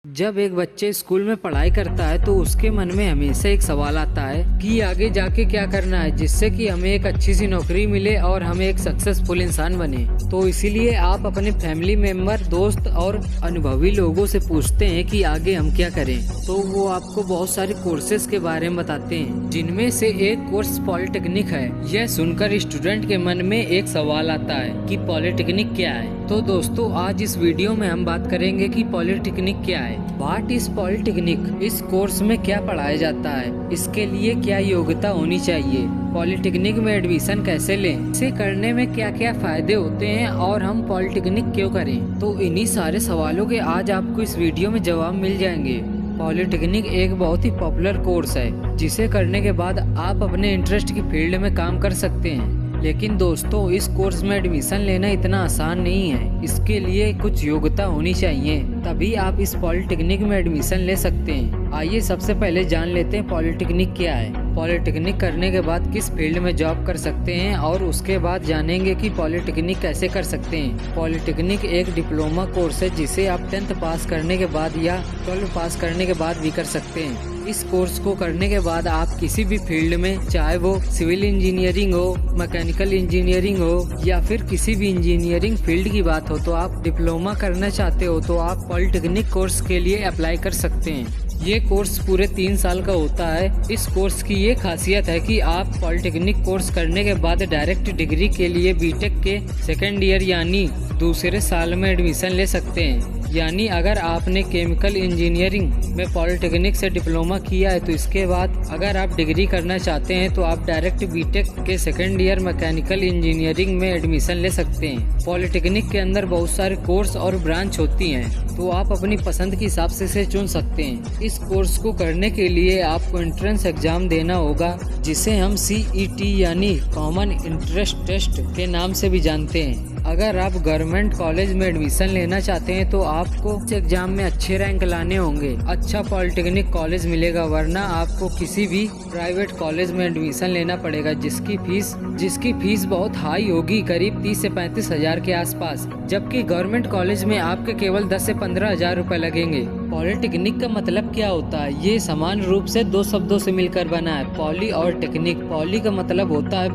जब एक बच्चे स्कूल में पढ़ाई करता है तो उसके मन में हमेशा एक सवाल आता है कि आगे जाके क्या करना है, जिससे कि हमें एक अच्छी सी नौकरी मिले और हमें एक सक्सेसफुल इंसान बने। तो इसीलिए आप अपने फैमिली मेंबर, दोस्त और अनुभवी लोगों से पूछते हैं कि आगे हम क्या करें। तो वो आपको बहुत सारे कोर्सेज के बारे में बताते हैं, जिनमें से एक कोर्स पॉलिटेक्निक है। यह सुनकर स्टूडेंट के मन में एक सवाल आता है कि पॉलिटेक्निक क्या है। तो दोस्तों, आज इस वीडियो में हम बात करेंगे कि पॉलिटेक्निक क्या है, व्हाट इज पॉलिटेक्निक, इस कोर्स में क्या पढ़ाया जाता है, इसके लिए क्या योग्यता होनी चाहिए, पॉलिटेक्निक में एडमिशन कैसे लें, इसे करने में क्या क्या फायदे होते हैं और हम पॉलिटेक्निक क्यों करें। तो इन्हीं सारे सवालों के आज आपको इस वीडियो में जवाब मिल जाएंगे। पॉलिटेक्निक एक बहुत ही पॉपुलर कोर्स है, जिसे करने के बाद आप अपने इंटरेस्ट की फील्ड में काम कर सकते हैं। लेकिन दोस्तों, इस कोर्स में एडमिशन लेना इतना आसान नहीं है। इसके लिए कुछ योग्यता होनी चाहिए, तभी आप इस पॉलिटेक्निक में एडमिशन ले सकते हैं। आइए सबसे पहले जान लेते हैं पॉलिटेक्निक क्या है, पॉलिटेक्निक करने के बाद किस फील्ड में जॉब कर सकते हैं, और उसके बाद जानेंगे कि पॉलिटेक्निक कैसे कर सकते हैं। पॉलिटेक्निक एक डिप्लोमा कोर्स है, जिसे आप 10th पास करने के बाद या 12 पास करने के बाद भी कर सकते हैं। इस कोर्स को करने के बाद आप किसी भी फील्ड में, चाहे वो सिविल इंजीनियरिंग हो, मैकेनिकल इंजीनियरिंग हो या फिर किसी भी इंजीनियरिंग फील्ड की बात हो, तो आप डिप्लोमा करना चाहते हो तो आप पॉलिटेक्निक कोर्स के लिए अप्लाई कर सकते हैं। ये कोर्स पूरे 3 साल का होता है। इस कोर्स की ये खासियत है कि आप पॉलिटेक्निक कोर्स करने के बाद डायरेक्ट डिग्री के लिए बीटेक के सेकेंड ईयर यानी दूसरे साल में एडमिशन ले सकते हैं। यानी अगर आपने केमिकल इंजीनियरिंग में पॉलिटेक्निक से डिप्लोमा किया है तो इसके बाद अगर आप डिग्री करना चाहते हैं तो आप डायरेक्ट बीटेक के सेकेंड ईयर मैकेनिकल इंजीनियरिंग में एडमिशन ले सकते हैं। पॉलिटेक्निक के अंदर बहुत सारे कोर्स और ब्रांच होती हैं, तो आप अपनी पसंद के हिसाब से इसे चुन सकते हैं। इस कोर्स को करने के लिए आपको एंट्रेंस एग्जाम देना होगा, जिसे हम CET यानी कॉमन इंट्रेंस टेस्ट के नाम से भी जानते हैं। अगर आप गवर्नमेंट कॉलेज में एडमिशन लेना चाहते हैं तो आपको इस एग्जाम में अच्छे रैंक लाने होंगे, अच्छा पॉलिटेक्निक कॉलेज मिलेगा, वरना आपको किसी भी प्राइवेट कॉलेज में एडमिशन लेना पड़ेगा, जिसकी फीस बहुत हाई होगी, करीब 30 से 35 हजार के आसपास। जबकि गवर्नमेंट कॉलेज में आपके केवल 10 से 15 हजार रुपए लगेंगे। पॉलिटेक्निक का मतलब क्या होता है? ये समान रूप से 2 शब्दों से मिलकर बना है, पॉली और टेक्निक। पॉली का मतलब होता है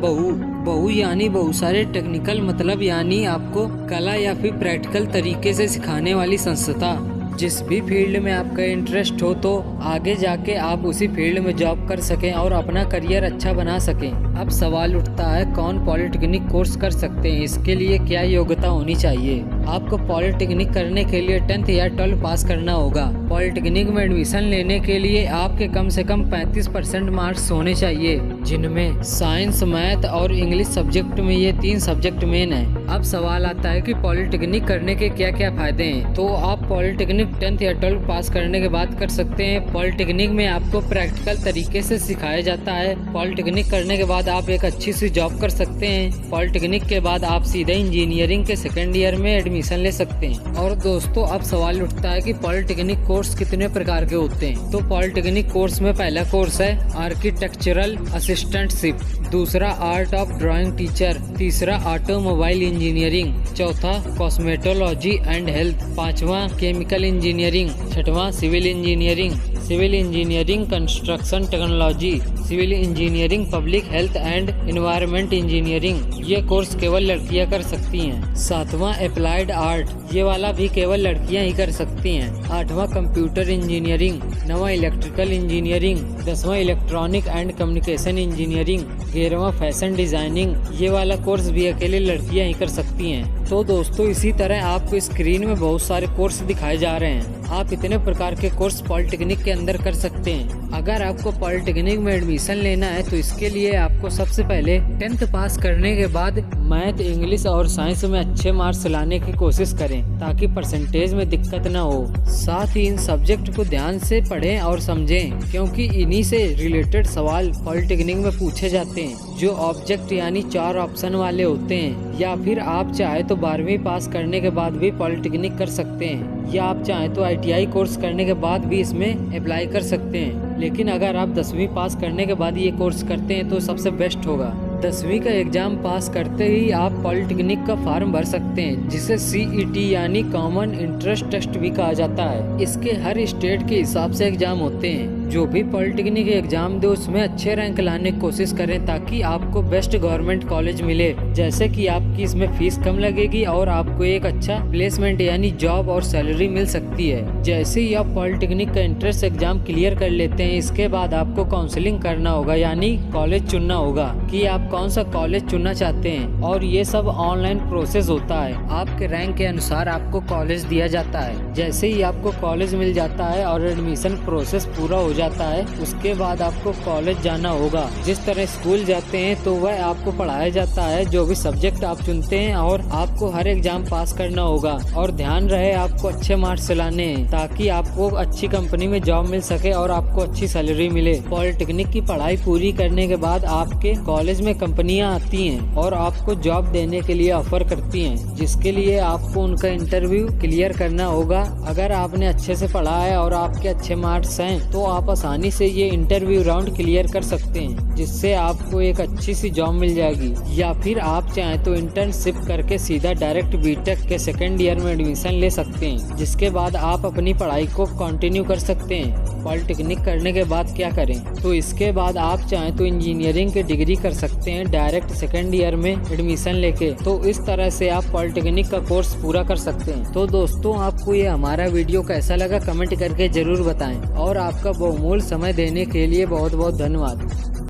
बहु यानी बहुत सारे, टेक्निकल मतलब यानी आपको कला या फिर प्रैक्टिकल तरीके से सिखाने वाली संस्था। जिस भी फील्ड में आपका इंटरेस्ट हो तो आगे जाके आप उसी फील्ड में जॉब कर सकें और अपना करियर अच्छा बना सकें। अब सवाल उठता है, कौन पॉलिटेक्निक कोर्स कर सकते हैं, इसके लिए क्या योग्यता होनी चाहिए? आपको पॉलिटेक्निक करने के लिए 10th या 12 पास करना होगा। पॉलिटेक्निक में एडमिशन लेने के लिए आपके कम से कम 35% मार्क्स होने चाहिए, जिनमें साइंस, मैथ और इंग्लिश सब्जेक्ट में ये 3 सब्जेक्ट मेन है। अब सवाल आता है कि पॉलिटेक्निक करने के क्या क्या फायदे हैं। तो आप पॉलिटेक्निक 10th या 12 पास करने के बाद कर सकते हैं। पॉलिटेक्निक में आपको प्रैक्टिकल तरीके से सिखाया जाता है। पॉलिटेक्निक करने के बाद आप एक अच्छी सी जॉब कर सकते हैं। पॉलिटेक्निक के बाद आप सीधे इंजीनियरिंग के सेकेंड ईयर में एडमिशन ले सकते हैं। और दोस्तों, अब सवाल उठता है कि पॉलिटेक्निक कोर्स कितने प्रकार के होते हैं। तो पॉलिटेक्निक कोर्स में पहला कोर्स है आर्किटेक्चरल असिस्टेंटशिप, दूसरा आर्ट ऑफ ड्राइंग टीचर, तीसरा ऑटोमोबाइल इंजीनियरिंग, चौथा कॉस्मेटोलॉजी एंड हेल्थ, पांचवा केमिकल इंजीनियरिंग, छठवां civil engineering construction technology, civil engineering public health and environment engineering. ये कोर्स केवल लड़कियां कर सकती हैं। सातवां अप्लाइड आर्ट, ये वाला भी केवल लड़कियां ही कर सकती हैं। आठवां कंप्यूटर इंजीनियरिंग, नौवां इलेक्ट्रिकल इंजीनियरिंग, 10वां इलेक्ट्रॉनिक एंड कम्युनिकेशन इंजीनियरिंग, 11वां फैशन डिजाइनिंग। ये वाला कोर्स भी अकेले लड़कियां ही कर सकती हैं। तो दोस्तों, इसी तरह आपको स्क्रीन में बहुत सारे कोर्स दिखाए जा रहे हैं। आप इतने प्रकार के कोर्स पॉलिटेक्निक के अंदर कर सकते हैं। अगर आपको पॉलिटेक्निक में एडमिशन लेना है तो इसके लिए आपको सबसे पहले 10th पास करने के बाद मैथ, इंग्लिश और साइंस में अच्छे मार्क्स लाने की कोशिश करें, ताकि परसेंटेज में दिक्कत न हो। साथ ही इन सब्जेक्ट को ध्यान से पढ़ें और समझें, क्योंकि इन्हीं से रिलेटेड सवाल पॉलिटेक्निक में पूछे जाते हैं, जो ऑब्जेक्ट यानी 4 ऑप्शन वाले होते हैं। या फिर आप चाहे तो 12वीं पास करने के बाद भी पॉलिटेक्निक कर सकते हैं, या आप चाहे तो ITI कोर्स करने के बाद भी इसमें अप्लाई कर सकते हैं। लेकिन अगर आप 10वीं पास करने के बाद ये कोर्स करते हैं तो सबसे बेस्ट होगा। 10वीं का एग्जाम पास करते ही आप पॉलिटेक्निक का फॉर्म भर सकते हैं, जिसे CET यानी कॉमन इंट्रेंस टेस्ट भी कहा जाता है। इसके हर स्टेट के हिसाब से एग्जाम होते हैं। जो भी पॉलिटेक्निक एग्जाम दे उसमें अच्छे रैंक लाने की कोशिश करें ताकि आपको बेस्ट गवर्नमेंट कॉलेज मिले, जैसे कि आपकी इसमें फीस कम लगेगी और आपको एक अच्छा प्लेसमेंट यानी जॉब और सैलरी मिल सकती है। जैसे ही आप पॉलिटेक्निक का एंट्रेंस एग्जाम क्लियर कर लेते हैं, इसके बाद आपको काउंसलिंग करना होगा यानी कॉलेज चुनना होगा कि आप कौन सा कॉलेज चुनना चाहते हैं, और ये सब ऑनलाइन प्रोसेस होता है। आपके रैंक के अनुसार आपको कॉलेज दिया जाता है। जैसे ही आपको कॉलेज मिल जाता है और एडमिशन प्रोसेस पूरा हो जाता है, उसके बाद आपको कॉलेज जाना होगा। जिस तरह स्कूल जाते हैं तो वह आपको पढ़ाया जाता है, जो भी सब्जेक्ट आप चुनते हैं, और आपको हर एग्जाम पास करना होगा। और ध्यान रहे आपको अच्छे मार्क्स लाने हैं ताकि आपको अच्छी कंपनी में जॉब मिल सके और आपको अच्छी सैलरी मिले। पॉलिटेक्निक की पढ़ाई पूरी करने के बाद आपके कॉलेज में कंपनियां आती हैं और आपको जॉब देने के लिए ऑफर करती हैं, जिसके लिए आपको उनका इंटरव्यू क्लियर करना होगा। अगर आपने अच्छे से पढ़ा है और आपके अच्छे मार्क्स हैं तो आप आसानी से ये इंटरव्यू राउंड क्लियर कर सकते हैं, जिससे आपको एक अच्छी सी जॉब मिल जाएगी। या फिर आप चाहें तो इंटर्नशिप करके सीधा डायरेक्ट बीटेक के सेकेंड ईयर में एडमिशन ले सकते हैं, जिसके बाद आप अपनी पढ़ाई को कंटिन्यू कर सकते हैं। पॉलिटेक्निक करने के बाद क्या करें, तो इसके बाद आप चाहें तो इंजीनियरिंग की डिग्री कर सकते हैं डायरेक्ट सेकेंड ईयर में एडमिशन लेके। तो इस तरह से आप पॉलिटेक्निक का कोर्स पूरा कर सकते हैं। तो दोस्तों, आपको ये हमारा वीडियो कैसा लगा कमेंट करके जरूर बताएं, और आपका बहुमूल्य समय देने के लिए बहुत बहुत धन्यवाद।